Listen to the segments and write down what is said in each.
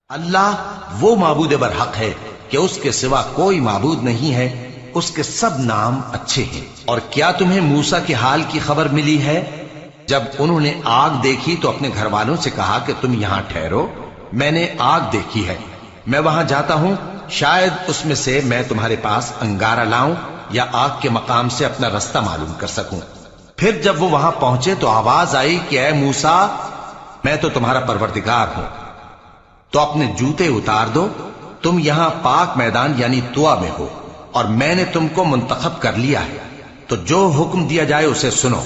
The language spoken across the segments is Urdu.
اللہ وہ معبود برحق ہے کہ اس کے سوا کوئی معبود نہیں ہے، اس کے سب نام اچھے ہیں۔ اور کیا تمہیں موسیٰ کے حال کی خبر ملی ہے؟ جب انہوں نے آگ دیکھی تو اپنے گھر والوں سے کہا کہ تم یہاں ٹھہرو، میں نے آگ دیکھی ہے، میں وہاں جاتا ہوں، شاید اس میں سے میں تمہارے پاس انگارہ لاؤں یا آگ کے مقام سے اپنا رستہ معلوم کر سکوں۔ پھر جب وہ وہاں پہنچے تو آواز آئی کہ اے موسیٰ، میں تو تمہارا پروردگار ہوں، تو اپنے جوتے اتار دو، تم یہاں پاک میدان یعنی طوا میں ہو، اور میں نے تم کو منتخب کر لیا ہے، تو جو حکم دیا جائے اسے سنو۔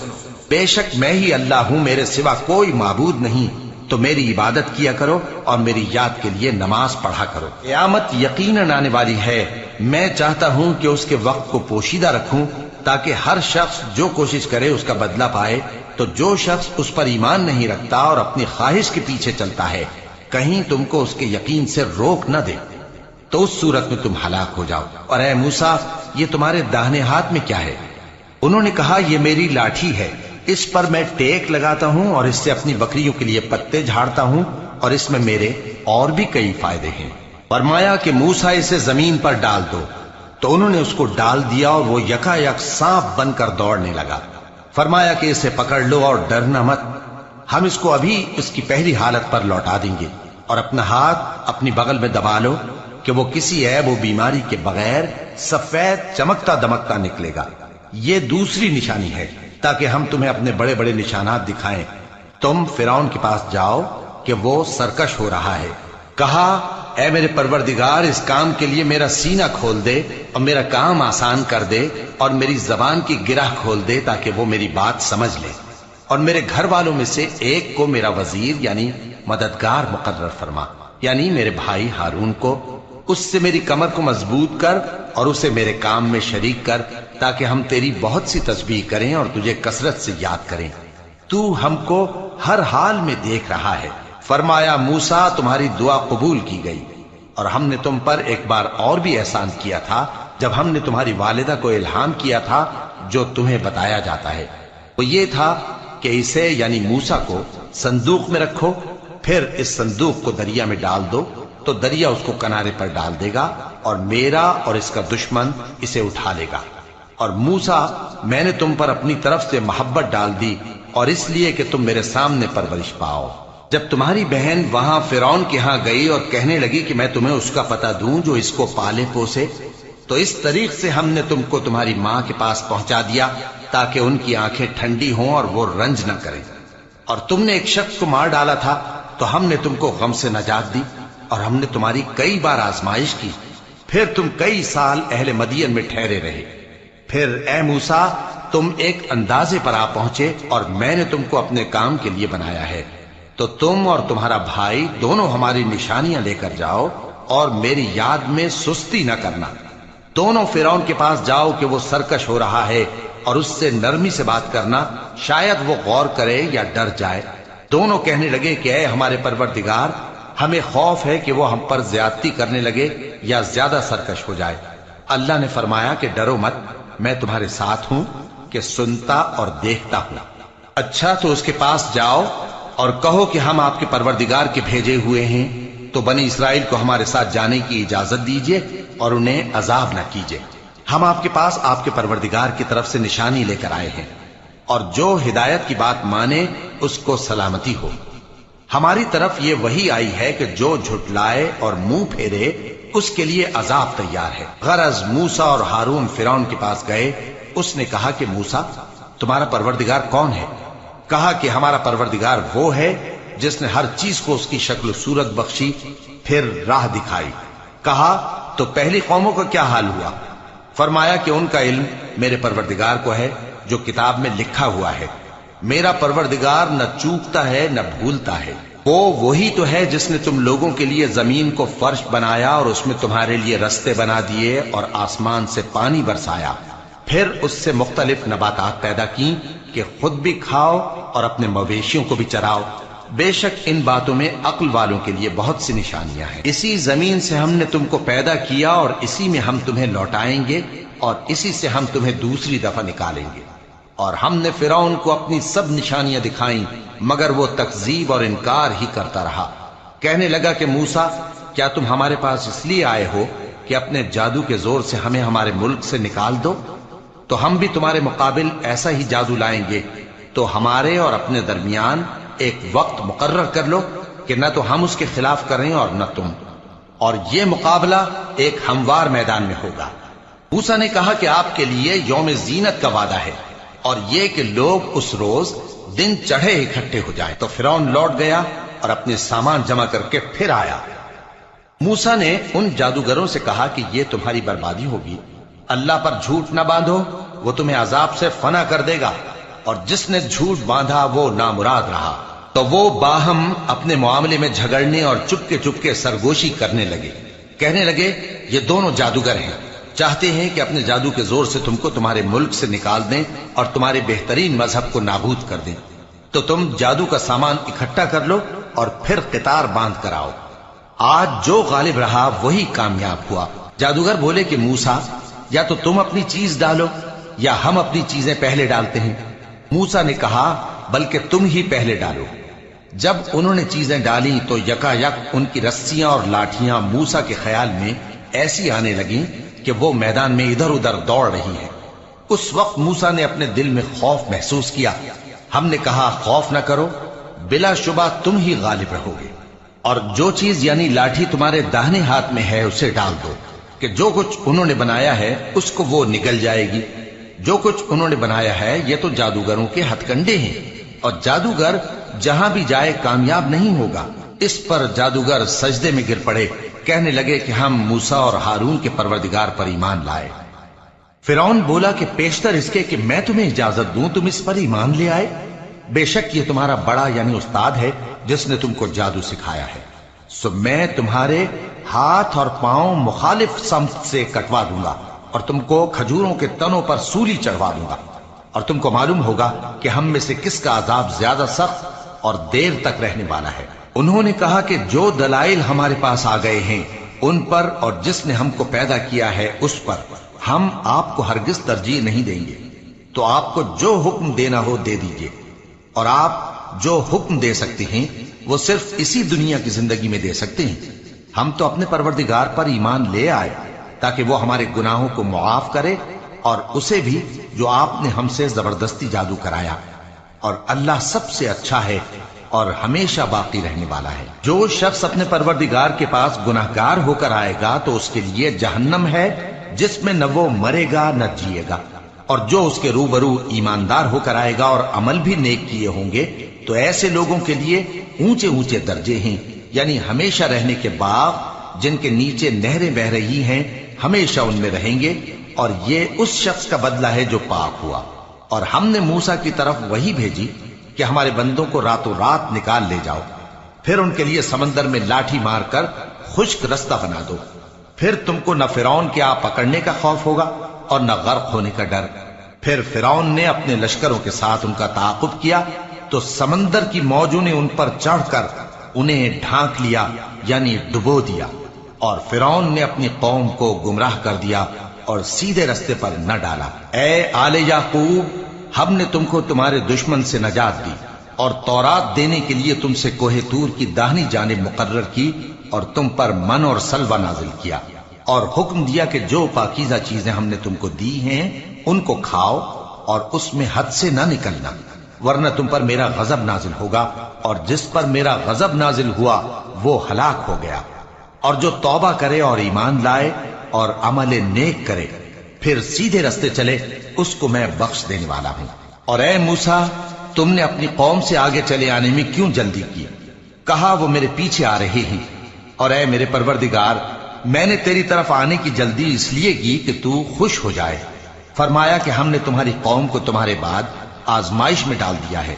بے شک میں ہی اللہ ہوں، میرے سوا کوئی معبود نہیں، تو میری عبادت کیا کرو اور میری یاد کے لیے نماز پڑھا کرو۔ قیامت یقیناً آنے والی ہے، میں چاہتا ہوں کہ اس کے وقت کو پوشیدہ رکھوں تاکہ ہر شخص جو کوشش کرے اس کا بدلہ پائے، تو جو شخص اس پر ایمان نہیں رکھتا اور اپنی خواہش کے پیچھے چلتا ہے، کہیں تم کو اس کے یقین سے روک نہ دے، تو اس صورت میں تم ہلاک ہو جاؤ۔ اور اے موسیٰ، یہ تمہارے داہنے ہاتھ میں کیا ہے؟ انہوں نے کہا یہ میری لاٹھی ہے، اس پر میں ٹیک لگاتا ہوں اور اس سے اپنی بکریوں کے لیے پتے جھاڑتا ہوں، اور اس میں میرے اور بھی کئی فائدے ہیں۔ فرمایا کہ موسیٰ اسے زمین پر ڈال دو، تو انہوں نے اس کو ڈال دیا اور وہ یکا یک سانپ بن کر دوڑنے لگا۔ فرمایا کہ اسے پکڑ لو اور ڈرنا مت، ہم اس کو ابھی اس کی پہلی حالت پر لوٹا دیں گے، اور اپنا ہاتھ اپنی بغل میں دبا لو کہ وہ کسی عیب و بیماری کے بغیر سفید چمکتا دمکتا نکلے گا۔ یہ دوسری نشانی ہے تاکہ ہم تمہیں اپنے بڑے بڑے نشانات دکھائیں۔ تم فرعون کے پاس جاؤ کہ وہ سرکش ہو رہا ہے، کہا اے میرے پروردگار، اس کام کے لیے میرا سینہ کھول دے اور میرا کام آسان کر دے، اور میری زبان کی گرہ کھول دے تاکہ وہ میری بات سمجھ لے، اور میرے گھر والوں میں سے ایک کو میرا وزیر یعنی مددگار مقرر فرما، یعنی میرے بھائی ہارون کو، اس سے میری کمر کو مضبوط کر اور اسے میرے کام میں شریک کر، تاکہ ہم تیری بہت سی تسبیح کریں اور تجھے کثرت سے یاد کریں، تو ہم کو ہر حال میں دیکھ رہا ہے۔ فرمایا موسیٰ، تمہاری دعا قبول کی گئی، اور ہم نے تم پر ایک بار اور بھی احسان کیا تھا جب ہم نے تمہاری والدہ کو الہام کیا تھا جو تمہیں بتایا جاتا ہے، وہ یہ تھا کہ اسے یعنی موسیٰ کو صندوق میں رکھو، پھر اس صندوق کو دریا میں ڈال دو، تو دریا اس کو کنارے پر ڈال دے گا، اور میرا اور اس کا دشمن اسے اٹھا لے گا۔ اور موسیٰ، میں نے تم پر اپنی طرف سے محبت ڈال دی، اور اس لیے کہ تم میرے سامنے پرورش پاؤ۔ جب تمہاری بہن وہاں فرعون کے ہاں گئی اور کہنے لگی کہ میں تمہیں اس کا پتہ دوں جو اس کو پالے پوسے، تو اس طریق سے ہم نے تم کو تمہاری ماں کے پاس پہنچا دیا تاکہ ان کی آنکھیں ٹھنڈی ہوں اور وہ رنج نہ کریں۔ اور تم نے ایک شخص کو مار ڈالا تھا تو ہم نے تم کو غم سے نجات دی، اور ہم نے تمہاری کئی بار آزمائش کی، پھر تم کئی سال اہل مدین میں ٹھہرے رہے۔ پھر اے موسیٰ، تم ایک اندازے پر آ پہنچے، اور میں نے تم کو اپنے کام کے لیے بنایا ہے، تو تم اور تمہارا بھائی دونوں ہماری نشانیاں لے کر جاؤ، اور میری یاد میں سستی نہ کرنا۔ دونوں فرعون کے پاس جاؤ کہ وہ سرکش ہو رہا ہے، اور اس سے نرمی سے بات کرنا، شاید وہ غور کرے یا ڈر جائے۔ دونوں کہنے لگے کہ اے ہمارے پروردگار، ہمیں خوف ہے کہ وہ ہم پر زیادتی کرنے لگے یا زیادہ سرکش ہو جائے۔ اللہ نے فرمایا کہ ڈرو مت، میں تمہارے ساتھ ہوں کہ سنتا اور دیکھتا ہوں۔ اچھا، تو اس کے پاس جاؤ اور کہو کہ ہم آپ کے پروردگار کے بھیجے ہوئے ہیں، تو بنی اسرائیل کو ہمارے ساتھ جانے کی اجازت دیجیے اور انہیں عذاب نہ کیجیے۔ ہم آپ کے پاس آپ کے پروردگار کی طرف سے نشانی لے کر آئے ہیں، اور جو ہدایت کی بات مانے اس کو سلامتی ہو۔ ہماری طرف یہ وحی آئی ہے کہ جو جھٹلائے اور منہ پھیرے اس کے لیے عذاب تیار ہے۔ غرض موسیٰ اور ہارون فرعون کے پاس گئے، اس نے کہا کہ موسیٰ، تمہارا پروردگار کون ہے؟ کہا کہ ہمارا پروردگار وہ ہے جس نے ہر چیز کو اس کی شکل و صورت بخشی، پھر راہ دکھائی۔ کہا تو پہلی قوموں کا کیا حال ہوا؟ فرمایا کہ ان کا علم میرے پروردگار کو ہے جو کتاب میں لکھا ہوا ہے۔ میرا پروردگار نہ چوکتا ہے نہ بھولتا ہے، وہ وہی تو ہے جس نے تم لوگوں کے لیے زمین کو فرش بنایا اور اس میں تمہارے لیے رستے بنا دیے اور آسمان سے پانی برسایا، پھر اس سے مختلف نباتات پیدا کی کہ خود بھی کھاؤ اور اپنے مویشیوں کو بھی چراؤ۔ بے شک ان باتوں میں عقل والوں کے لیے بہت سی نشانیاں ہیں۔ اسی زمین سے ہم نے تم کو پیدا کیا اور اسی میں ہم تمہیں لوٹائیں گے، اور اسی سے ہم تمہیں دوسری دفعہ نکالیں گے۔ اور ہم نے فرعون کو اپنی سب نشانیاں دکھائیں، مگر وہ تکذیب اور انکار ہی کرتا رہا۔ کہنے لگا کہ موسیٰ، کیا تم ہمارے پاس اس لیے آئے ہو کہ اپنے جادو کے زور سے ہمیں ہمارے ملک سے نکال دو؟ تو ہم بھی تمہارے مقابل ایسا ہی جادو لائیں گے، تو ہمارے اور اپنے درمیان ایک وقت مقرر کر لو کہ نہ تو ہم اس کے خلاف کریں اور نہ تم، اور یہ مقابلہ ایک ہموار میدان میں ہوگا۔ موسیٰ نے کہا کہ آپ کے لیے یوم زینت کا وعدہ ہے، اور یہ کہ لوگ اس روز دن چڑھے اکٹھے ہو جائیں۔ تو فرعون لوٹ گیا اور اپنے سامان جمع کر کے پھر آیا۔ موسیٰ نے ان جادوگروں سے کہا کہ یہ تمہاری بربادی ہوگی، اللہ پر جھوٹ نہ باندھو، وہ تمہیں عذاب سے فنا کر دے گا، اور جس نے جھوٹ باندھا وہ نامراد رہا۔ تو وہ باہم اپنے معاملے میں جھگڑنے اور چپکے سرگوشی کرنے لگے، کہنے لگے یہ دونوں جادوگر ہیں، چاہتے ہیں کہ اپنے جادو کے زور سے تم کو تمہارے ملک سے نکال دیں اور تمہارے بہترین مذہب کو نابود کر دیں۔ تو تم جادو کا سامان اکٹھا کر لو اور پھر قطار باندھ کر آؤ، آج جو غالب رہا وہی کامیاب ہوا۔ جادوگر بولے کہ موسیٰ، یا تو تم اپنی چیز ڈالو یا ہم اپنی چیزیں پہلے ڈالتے ہیں۔ موسیٰ نے کہا بلکہ تم ہی پہلے ڈالو۔ جب انہوں نے چیزیں ڈالی تو یکا یک ان کی رسیاں اور لاٹھیاں موسیٰ کے خیال میں ایسی آنے لگیں کہ وہ میدان میں ادھر ادھر دوڑ رہی ہیں۔ اس وقت موسیٰ نے اپنے دل میں خوف محسوس کیا۔ ہم نے کہا خوف نہ کرو، بلا شبہ تم ہی غالب رہو گے، اور جو چیز یعنی لاٹھی تمہارے داہنے ہاتھ میں ہے اسے ڈال دو، کہ جو کچھ انہوں نے بنایا ہے اس کو وہ نگل جائے گی۔ جو کچھ انہوں نے بنایا ہے یہ تو جادوگروں کے ہتھ کنڈے ہیں، اور جادوگر جہاں بھی جائے کامیاب نہیں ہوگا۔ اس پر جادوگر سجدے میں گر پڑے، کہنے لگے کہ ہم موسیٰ اور ہارون کے پروردگار پر ایمان لائے۔ فرعون بولا کہ پیشتر اس کے کہ میں تمہیں اجازت دوں تم اس پر ایمان لے آئے، بے شک یہ تمہارا بڑا یعنی استاد ہے جس نے تم کو جادو سکھایا ہے، سو میں تمہارے ہاتھ اور پاؤں مخالف سمت سے کٹوا دوں گا، اور تم کو کھجوروں کے تنوں پر سولی چڑھوا دوں گا، اور تم کو معلوم ہوگا کہ ہم میں سے کس کا عذاب زیادہ سخت اور دیر تک رہنے والا ہے۔ انہوں نے کہا کہ جو دلائل ہمارے پاس آ گئے ہیں ان پر اور جس نے ہم کو پیدا کیا ہے اس پر ہم آپ کو ہرگز ترجیح نہیں دیں گے، تو آپ کو جو حکم دینا ہو دے دیجئے، اور آپ جو حکم دے سکتے ہیں وہ صرف اسی دنیا کی زندگی میں دے سکتے ہیں۔ ہم تو اپنے پروردگار پر ایمان لے آئے تاکہ وہ ہمارے گناہوں کو معاف کرے، اور اسے بھی جو آپ نے ہم سے زبردستی جادو کرایا، اور اللہ سب سے اچھا ہے اور ہمیشہ باقی رہنے والا ہے۔ جو شخص اپنے پروردگار کے پاس گناہگار ہو کر آئے گا تو اس کے لیے جہنم ہے جس میں نہ وہ مرے گا نہ جیے گا، اور جو اس کے روبرو ایماندار ہو کر آئے گا اور عمل بھی نیک کیے ہوں گے تو ایسے لوگوں کے لیے اونچے اونچے درجے ہیں، یعنی ہمیشہ رہنے کے باغ جن کے نیچے نہریں بہ رہی ہیں، ہمیشہ ان میں رہیں گے، اور یہ اس شخص کا بدلہ ہے جو پاک ہوا۔ اور ہم نے موسیٰ کی طرف وہی بھیجی کہ ہمارے بندوں کو راتوں رات نکال لے جاؤ، پھر ان کے لیے سمندر میں لاٹھی مار کر خشک رستہ بنا دو، پھر تم کو نہ فرعون کے آ پکڑنے کا خوف ہوگا اور نہ غرق ہونے کا ڈر۔ پھر فرعون نے اپنے لشکروں کے ساتھ ان کا تعاقب کیا تو سمندر کی موجوں نے ان پر چڑھ کر انہیں ڈھانک لیا یعنی ڈبو دیا، اور فرعون نے اپنی قوم کو گمراہ کر دیا اور سیدھے رستے پر نہ ڈالا۔ اے آل یعقوب، ہم نے تم کو تمہارے دشمن سے نجات دی اور تورات دینے کے لیے تم سے کوہ طور کی داہنی جانب مقرر کی، اور تم پر من اور سلوہ نازل کیا، اور حکم دیا کہ جو پاکیزہ چیزیں ہم نے تم کو دی ہیں ان کو کھاؤ اور اس میں حد سے نہ نکلنا، ورنہ تم پر میرا غضب نازل ہوگا، اور جس پر میرا غضب نازل ہوا وہ ہلاک ہو گیا۔ اور جو توبہ کرے اور ایمان لائے اور عمل نیک کرے پھر سیدھے رستے چلے اس کو میں بخش دینے والا ہوں۔ اور اے موسیٰ، تم نے اپنی قوم سے آگے چلے آنے میں کیوں جلدی کی؟ کہا وہ میرے پیچھے آ رہے ہیں۔ اور اے میرے پروردگار، میں نے تیری طرف آنے کی جلدی اس لیے کی کہ تو خوش ہو جائے۔ فرمایا کہ ہم نے تمہاری قوم کو تمہارے بعد آزمائش میں ڈال دیا ہے،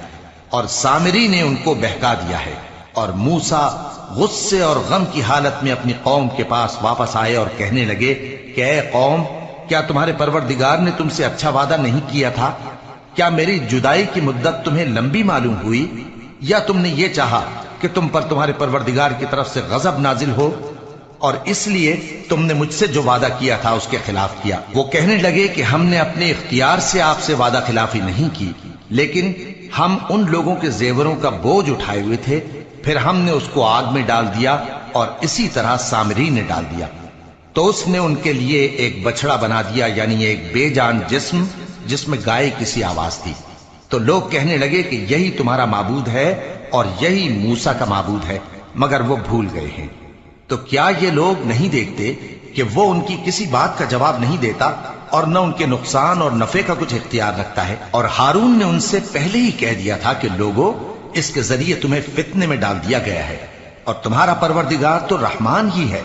اور سامری نے ان کو بہکا دیا ہے۔ اور موسیٰ غصے اور غم کی حالت میں اپنی قوم کے پاس واپس آئے اور کہنے لگے کہ اے قوم، کیا تمہارے پروردگار نے تم سے اچھا وعدہ نہیں کیا تھا؟ کیا میری جدائی کی مدت تمہیں لمبی معلوم ہوئی، یا تم نے یہ چاہا کہ تم پر تمہارے پروردگار کی طرف سے غضب نازل ہو، اور اس لیے تم نے مجھ سے جو وعدہ کیا تھا اس کے خلاف کیا؟ وہ کہنے لگے کہ ہم نے اپنے اختیار سے آپ سے وعدہ خلافی نہیں کی، لیکن ہم ان لوگوں کے زیوروں کا بوجھ اٹھائے ہوئے تھے، پھر ہم نے اس کو آگ میں ڈال دیا اور اسی طرح سامری نے ڈال دیا۔ تو اس نے ان کے لیے ایک بچڑا بنا دیا، یعنی ایک بے جان جسم جس میں گائے کسی آواز تھی۔ تو لوگ کہنے لگے کہ یہی تمہارا معبود ہے اور یہی موسیٰ کا معبود ہے، مگر وہ بھول گئے ہیں۔ تو کیا یہ لوگ نہیں دیکھتے کہ وہ ان کی کسی بات کا جواب نہیں دیتا اور نہ ان کے نقصان اور نفع کا کچھ اختیار رکھتا ہے؟ اور ہارون نے ان سے پہلے ہی کہہ دیا تھا کہ لوگوں، اس کے ذریعے تمہیں فتنے میں ڈال دیا گیا ہے، اور تمہارا پروردگار تو رحمان ہی ہے،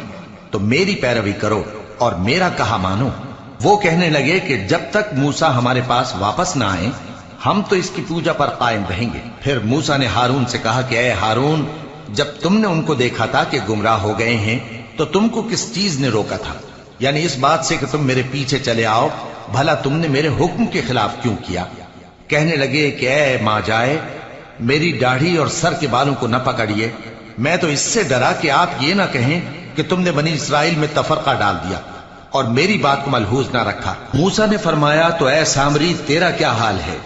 تو میری پیروی کرو اور میرا کہا مانو۔ وہ کہنے لگے کہ جب تک موسیٰ ہمارے پاس واپس نہ آئے ہم تو اس کی پوجا پر قائم رہیں گے۔ پھر موسیٰ نے ہارون سے کہا کہ اے ہارون، جب تم نے ان کو دیکھا تھا کہ گمراہ ہو گئے ہیں تو تم کو کس چیز نے روکا تھا؟ یعنی اس بات سے کہ تم میرے پیچھے چلے آؤ، بھلا تم نے میرے حکم کے خلاف کیوں کیا؟ کہنے لگے کہ اے ماں جائے، میری داڑھی اور سر کے بالوں کو نہ پکڑیے، میں تو اس سے ڈرا کہ آپ یہ نہ کہیں کہ تم نے بنی اسرائیل میں تفرقہ ڈال دیا اور میری بات کو ملحوظ نہ رکھا۔ موسیٰ نے فرمایا تو اے سامری تیرا کیا حال ہے؟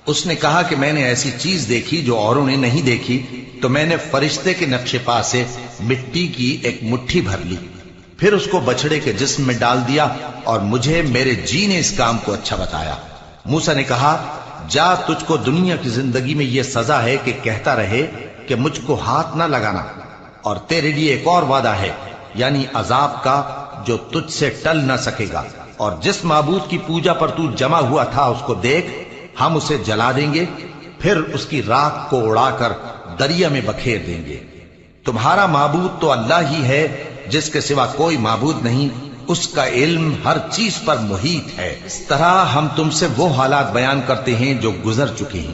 اس نے کہا کہ میں نے ایسی چیز دیکھی جو اوروں نے نہیں دیکھی، تو میں نے فرشتے کے نقش پا سے مٹی کی ایک مٹھی بھر لی، پھر اس کو بچڑے کے جسم میں ڈال دیا اور مجھے میرے جی نے اس کام کو اچھا بتایا۔ موسیٰ نے کہا جا، تجھ کو دنیا کی زندگی میں یہ سزا ہے کہ کہتا رہے کہ مجھ کو ہاتھ نہ لگانا، اور تیرے لیے ایک اور وعدہ ہے، یعنی عذاب کا جو تجھ سے ٹل نہ سکے گا، اور جس معبود کی پوجا پر تو جمع ہوا تھا اس کو دیکھ، ہم اسے جلا دیں گے، پھر اس کی راکھ کو اڑا کر دریا میں بکھیر دیں گے۔ تمہارا معبود تو اللہ ہی ہے جس کے سوا کوئی معبود نہیں، اس کا علم ہر چیز پر محیط ہے۔ اس طرح ہم تم سے وہ حالات بیان کرتے ہیں جو گزر چکے ہیں،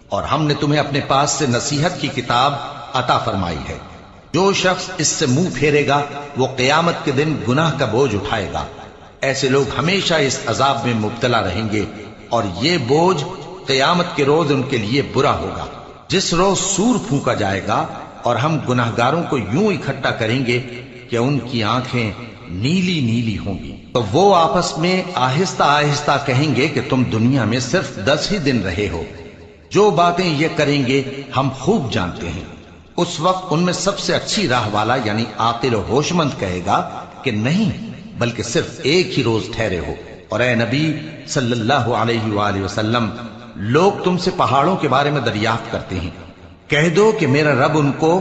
اور ہم نے تمہیں اپنے پاس سے نصیحت کی کتاب عطا فرمائی ہے۔ جو شخص اس سے منہ پھیرے گا وہ قیامت کے دن گناہ کا بوجھ اٹھائے گا۔ ایسے لوگ ہمیشہ اس عذاب میں مبتلا رہیں گے، اور یہ بوجھ قیامت کے روز ان کے لیے برا ہوگا، جس روز سور پھونکا جائے گا اور ہم گناہگاروں کو یوں اکٹھا کریں گے کہ ان کی آنکھیں نیلی نیلی ہوں گی۔ تو وہ آپس میں آہستہ آہستہ کہیں گے کہ تم دنیا میں صرف 10 ہی دن رہے ہو، جو باتیں یہ کریں گے ہم خوب جانتے ہیں۔ اس وقت ان میں سب سے اچھی راہ والا یعنی عاقل و ہوش مند کہے گا کہ نہیں، بلکہ صرف ایک ہی روز ٹھہرے ہو۔ اور اے نبی صلی اللہ علیہ وآلہ وسلم، لوگ تم سے پہاڑوں کے بارے میں دریافت کرتے ہیں، کہہ دو کہ میرا رب ان کو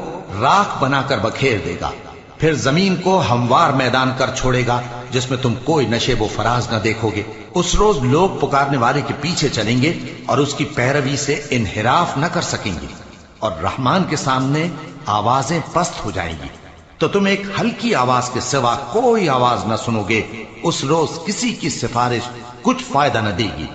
راکھ بنا کر بکھیر دے گا، پھر زمین کو ہموار میدان کر چھوڑے گا جس میں تم کوئی نشیب و فراز نہ دیکھو گے۔ اس روز لوگ پکارنے والے کے پیچھے چلیں گے اور اس کی پیروی سے انحراف نہ کر سکیں گے، اور رحمان کے سامنے آوازیں پست ہو جائیں گی، تو تم ایک ہلکی آواز کے سوا کوئی آواز نہ سنو گے۔ اس روز کسی کی سفارش کچھ فائدہ نہ دے گی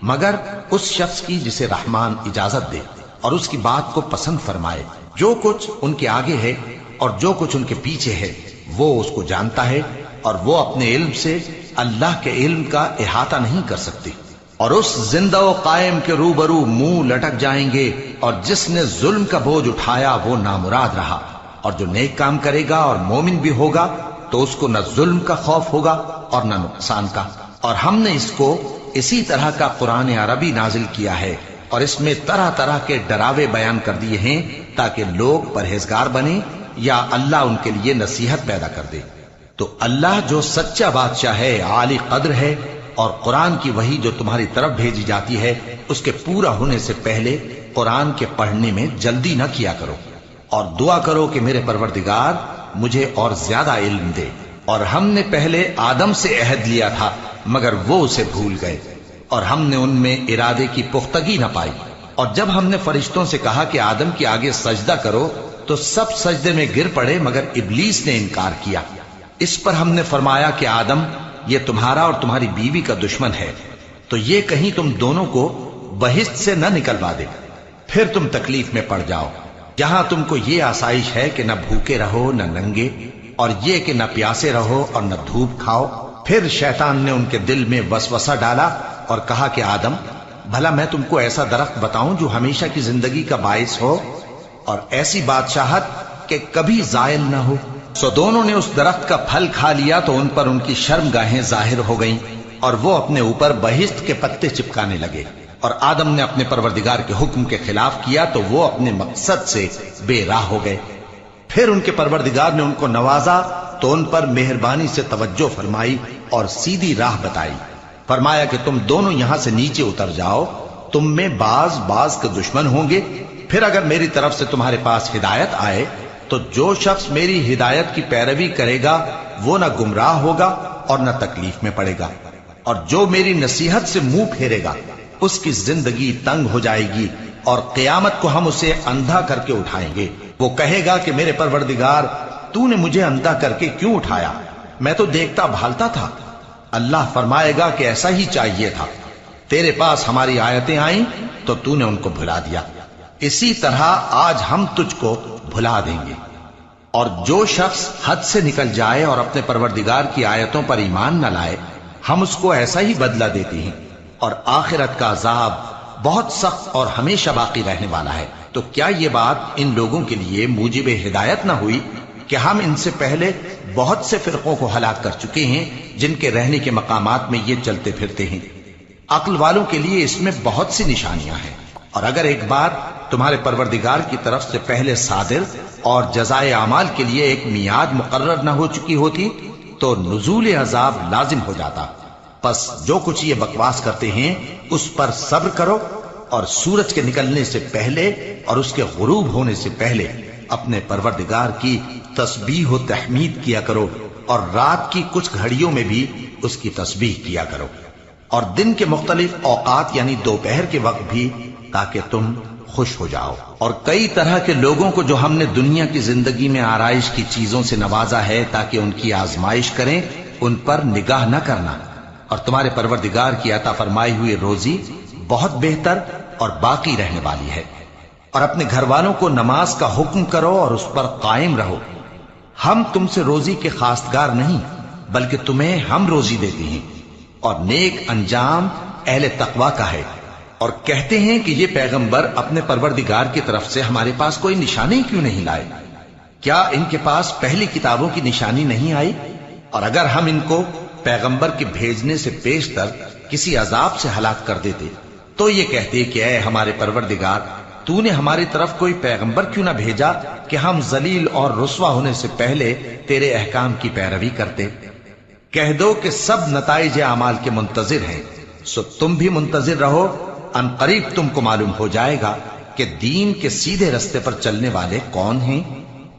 مگر اس شخص کی جسے رحمان اجازت دے اور اس کی بات کو پسند فرمائے۔ جو کچھ ان کے آگے ہے اور جو کچھ ان کے پیچھے ہے وہ اس کو جانتا ہے، اور وہ اپنے علم سے اللہ کے علم کا احاطہ نہیں کر سکتے۔ اور اس زندہ و قائم کے روبرو منہ لٹک جائیں گے، اور جس نے ظلم کا بوجھ اٹھایا وہ نامراد رہا، اور جو نیک کام کرے گا اور مومن بھی ہوگا تو اس کو نہ ظلم کا خوف ہوگا اور نہ نقصان کا۔ اور ہم نے اس کو اسی طرح کا قرآن عربی نازل کیا ہے، اور اس میں طرح طرح کے ڈراوے بیان کر دیے ہیں تاکہ لوگ پرہیزگار بنیں یا اللہ ان کے لیے نصیحت پیدا کر دے۔ تو اللہ جو سچا بادشاہ ہے، عالی قدر ہے، اور قرآن کی وحی جو تمہاری طرف بھیجی جاتی ہے اس کے پورا ہونے سے پہلے قرآن کے پڑھنے میں جلدی نہ کیا کرو، اور دعا کرو کہ میرے پروردگار مجھے اور زیادہ علم دے۔ اور ہم نے پہلے آدم سے عہد لیا تھا مگر وہ اسے بھول گئے، اور ہم نے ان میں ارادے کی پختگی نہ پائی۔ اور جب ہم نے فرشتوں سے کہا کہ آدم کے آگے سجدہ کرو تو سب سجدے میں گر پڑے مگر ابلیس نے انکار کیا۔ اس پر ہم نے فرمایا کہ آدم، یہ تمہارا اور تمہاری بیوی کا دشمن ہے، تو یہ کہیں تم دونوں کو بہشت سے نہ نکلوا دے، پھر تم تکلیف میں پڑ جاؤ۔ یہاں تم کو یہ آسائش ہے کہ نہ بھوکے رہو نہ ننگے، اور یہ کہ نہ پیاسے رہو اور نہ دھوپ کھاؤ۔ پھر شیطان نے ان کے دل میں وسوسہ ڈالا اور کہا کہ آدم، بھلا میں تم کو ایسا درخت بتاؤں جو ہمیشہ کی زندگی کا باعث ہو اور ایسی بادشاہت کہ کبھی زائل نہ ہو؟ سو دونوں نے اس درخت کا پھل کھا لیا تو ان پر ان کی شرمگاہیں ظاہر ہو گئیں، اور وہ اپنے اوپر بہشت کے پتے چپکانے لگے، اور آدم نے اپنے پروردگار کے حکم کے خلاف کیا تو وہ اپنے مقصد سے بے راہ ہو گئے۔ پھر ان کے پروردگار نے ان کو نوازا تو ان پر مہربانی سے توجہ فرمائی اور سیدھی راہ بتائی۔ فرمایا کہ تم دونوں یہاں سے نیچے اتر جاؤ، تم میں بعض کے دشمن ہوں گے، پھر اگر میری طرف سے تمہارے پاس ہدایت آئے تو جو شخص میری ہدایت کی پیروی کرے گا وہ نہ گمراہ ہوگا اور نہ تکلیف میں پڑے گا، اور جو میری نصیحت سے منہ پھیرے گا اس کی زندگی تنگ ہو جائے گی، اور قیامت کو ہم اسے اندھا کر کے اٹھائیں گے۔ وہ کہے گا کہ میرے پروردگار تو نے مجھے اندھا کر کے کیوں اٹھایا، میں تو دیکھتا بھالتا تھا۔ اللہ فرمائے گا کہ ایسا ہی چاہیے تھا، تیرے پاس ہماری آیتیں آئیں تو تو نے ان کو بھلا دیا، اسی طرح آج ہم تجھ کو بھلا دیں گے۔ اور جو شخص حد سے نکل جائے اور اپنے پروردگار کی آیتوں پر ایمان نہ لائے ہم اس کو ایسا ہی بدلہ دیتے ہیں، اور آخرت کا عذاب بہت سخت اور ہمیشہ باقی رہنے والا ہے۔ تو کیا یہ بات ان لوگوں کے لیے موجب ہدایت نہ ہوئی کہ ہم ان سے پہلے بہت سے فرقوں کو ہلاک کر چکے ہیں جن کے رہنے کے مقامات میں یہ چلتے پھرتے ہیں۔ عقل والوں کے لیے اس میں بہت سی نشانیاں ہیں، اور اگر ایک بات تمہارے پروردگار کی طرف سے پہلے صادر اور جزائے اعمال کے لیے ایک میعاد مقرر نہ ہو چکی ہوتی تو نزول عذاب لازم ہو جاتا۔ پس جو کچھ یہ بکواس کرتے ہیں اس پر صبر کرو، اور سورج کے نکلنے سے پہلے اور اس کے غروب ہونے سے پہلے اپنے پروردگار کی تسبیح و تحمید کیا کرو، اور رات کی کچھ گھڑیوں میں بھی اس کی تسبیح کیا کرو، اور دن کے مختلف اوقات یعنی دوپہر کے وقت بھی، تاکہ تم خوش ہو جاؤ۔ اور کئی طرح کے لوگوں کو جو ہم نے دنیا کی زندگی میں آرائش کی چیزوں سے نوازا ہے تاکہ ان کی آزمائش کریں، ان پر نگاہ نہ کرنا، اور تمہارے پروردگار کی عطا فرمائی ہوئی روزی بہت بہتر اور باقی رہنے والی ہے۔ اور اپنے گھر والوں کو نماز کا حکم کرو اور اس پر قائم رہو۔ ہم تم سے روزی کے خواستگار نہیں بلکہ تمہیں ہم روزی دیتے ہیں، اور نیک انجام اہل تقوی کا ہے۔ اور کہتے ہیں کہ یہ پیغمبر اپنے پروردگار کی طرف سے ہمارے پاس کوئی نشانی کیوں نہیں لائے؟ کیا ان کے پاس پہلی کتابوں کی نشانی نہیں آئی؟ اور اگر ہم ان کو پیغمبر کے بھیجنے سے پیشتر کسی عذاب سے ہلاک کر دیتے تو یہ کہتے کہ اے ہمارے پروردگار تو نے ہماری طرف کوئی پیغمبر کیوں نہ بھیجا کہ ہم ذلیل اور رسوا ہونے سے پہلے تیرے احکام کی پیروی کرتے۔ کہہ دو کہ سب نتائج اعمال کے منتظر ہیں، سو تم بھی منتظر رہو، ان قریب تم کو معلوم ہو جائے گا کہ دین کے سیدھے رستے پر چلنے والے کون ہیں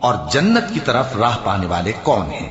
اور جنت کی طرف راہ پانے والے کون ہیں۔